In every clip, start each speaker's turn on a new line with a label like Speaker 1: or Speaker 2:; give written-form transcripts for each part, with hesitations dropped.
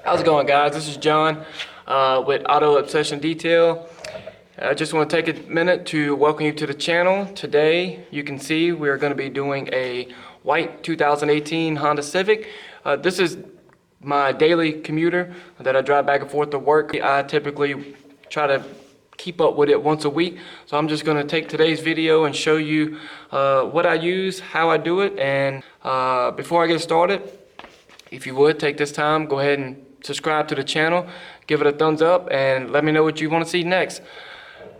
Speaker 1: How's it going, guys? This is John with Auto Obsession Detail. I just want to take a minute to welcome you to the channel. Today, you can see we're going to be doing a white 2018 Honda Civic. This is my daily commuter that I drive back and forth to work. I typically try to keep up with it once a week. So I'm just going to take today's video and show you what I use, how I do it. And before I get started, if you would take this time, go ahead and subscribe to the channel, give it a thumbs up, and let me know what you want to see next.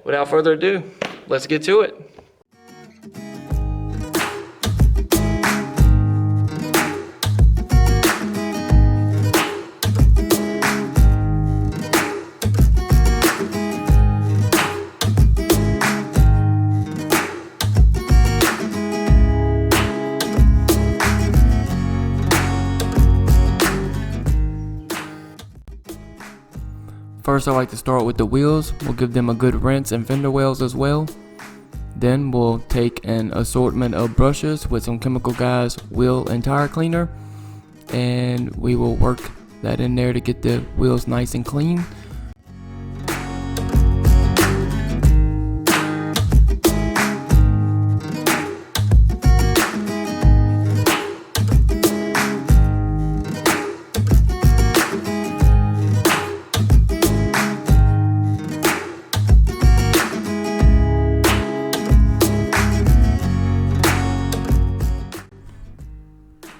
Speaker 1: Without further ado, let's get to it. First, I like to start with the wheels. We'll give them a good rinse and fender wells as well. Then we'll take an assortment of brushes with some Chemical Guys wheel and tire cleaner, and we will work that in there to get the wheels nice and clean.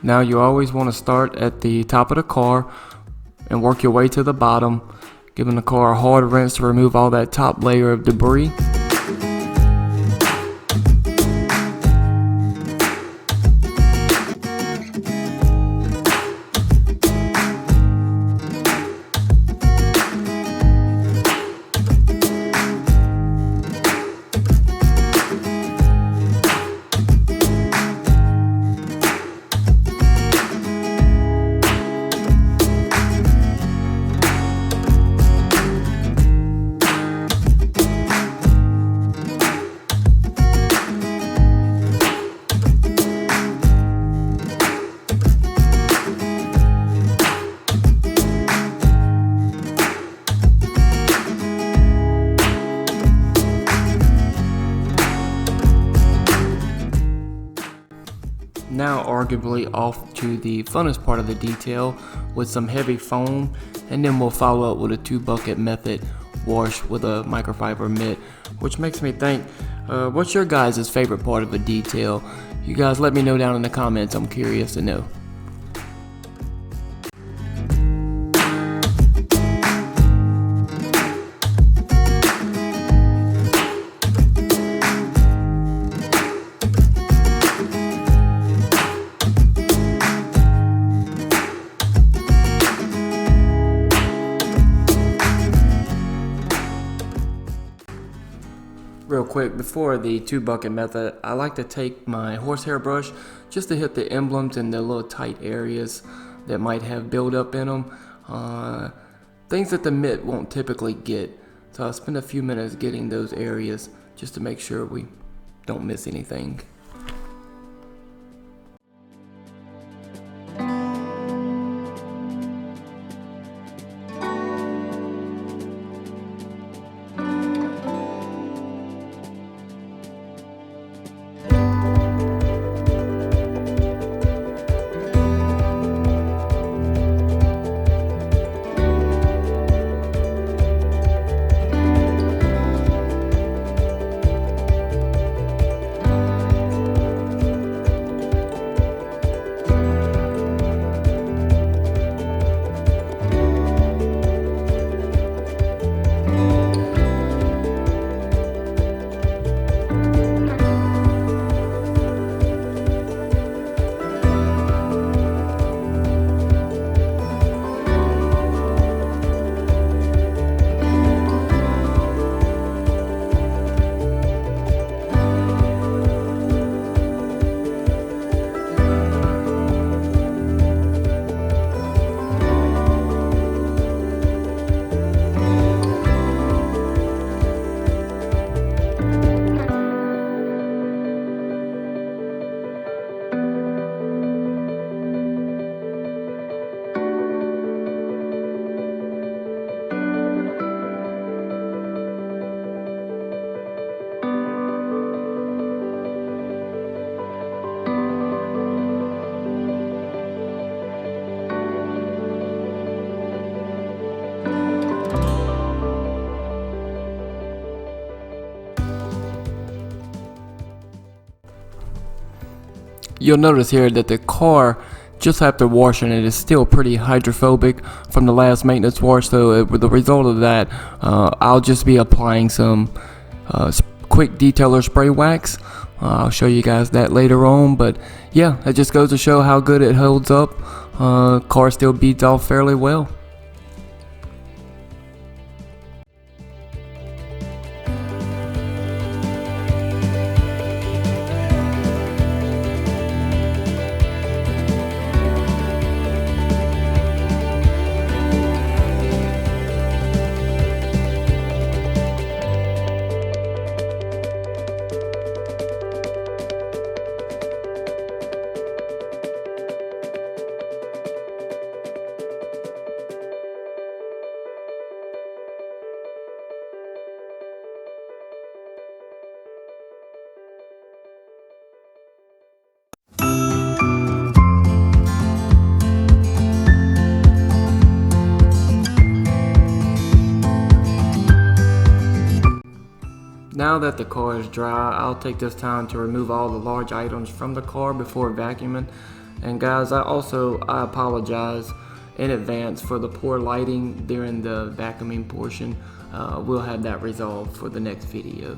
Speaker 1: Now you always want to start at the top of the car and work your way to the bottom, giving the car a hard rinse to remove all that top layer of debris. Now arguably off to the funnest part of the detail with some heavy foam, and then we'll follow up with a 2-bucket method wash with a microfiber mitt, which makes me think, what's your guys' favorite part of a detail? You guys let me know down in the comments, I'm curious to know. Real quick, before the 2-bucket method, I like to take my horsehair brush just to hit the emblems and the little tight areas that might have buildup in them. Things that the mitt won't typically get. So I'll spend a few minutes getting those areas just to make sure we don't miss anything. you'll notice here that the car, just after washing it, is still pretty hydrophobic from the last maintenance wash. So with the result of that, I'll just be applying some quick detailer spray wax. I'll show you guys that later on, but yeah, it just goes to show how good it holds up. Car still beats off fairly well. Now that the car is dry, I'll take this time to remove all the large items from the car before vacuuming. And guys, I apologize in advance for the poor lighting during the vacuuming portion. We'll have that resolved for the next video.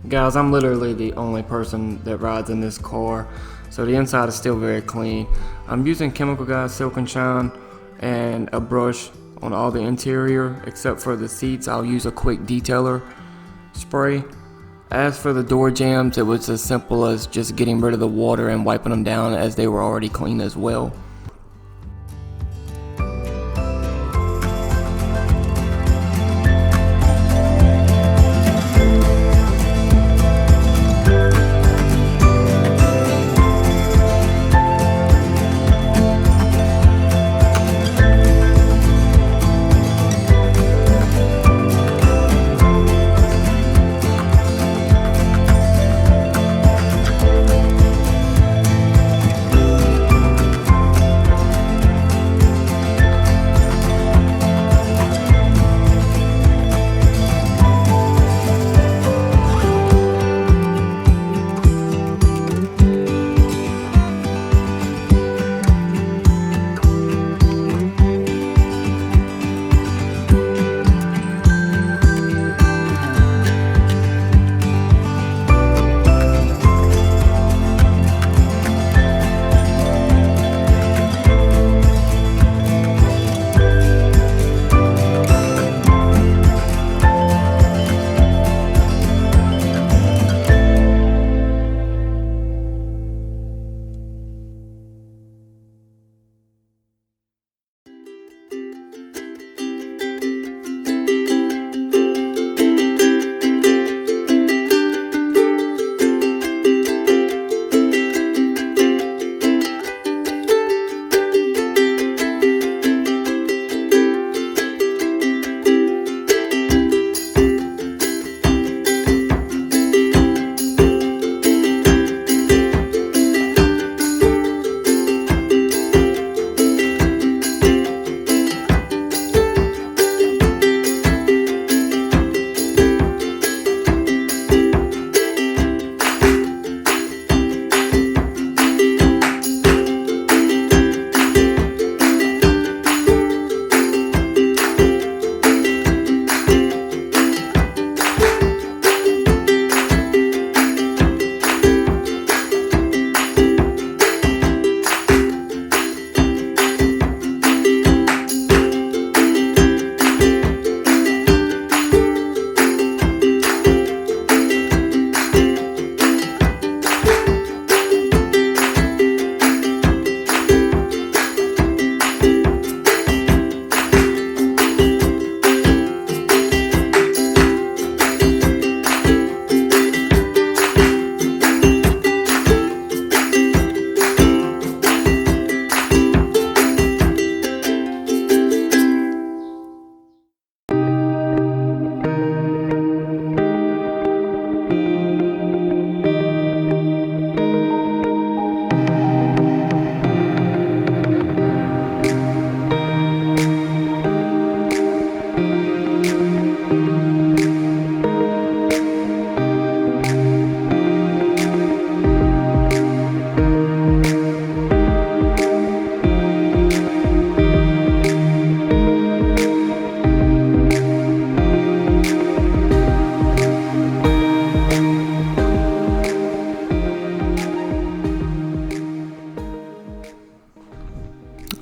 Speaker 1: Guys, I'm literally the only person that rides in this car, so the inside is still very clean. I'm using Chemical Guy Silk and Shine and a brush on all the interior, except for the seats. I'll use a quick detailer spray. As for the door jambs, it was as simple as just getting rid of the water and wiping them down, as they were already clean as well.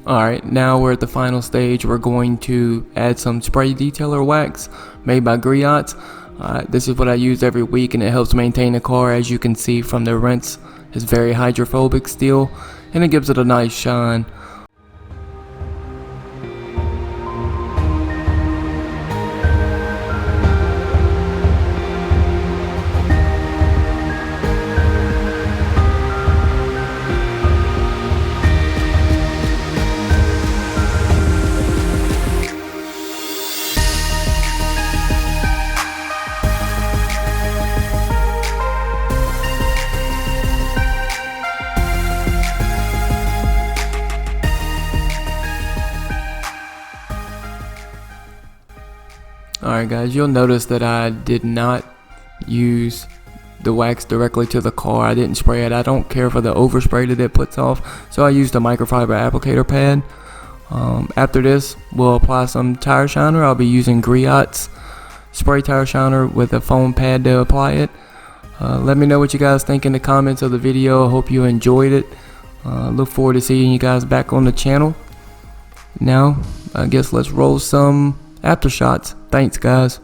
Speaker 1: Alright, now we're at the final stage. We're going to add some spray detailer wax made by Griot. This is what I use every week, and it helps maintain the car. As you can see from the rinse, it's very hydrophobic still, and it gives it a nice shine. Alright guys, you'll notice that I did not use the wax directly to the car. I didn't spray it. I don't care for the overspray that it puts off, so I used a microfiber applicator pad. After this, we'll apply some tire shiner. I'll be using Griot's spray tire shiner with a foam pad to apply it. Let me know what you guys think in the comments of the video. I hope you enjoyed it. Look forward to seeing you guys back on the channel. Now, I guess let's roll some after shots. Thanks guys.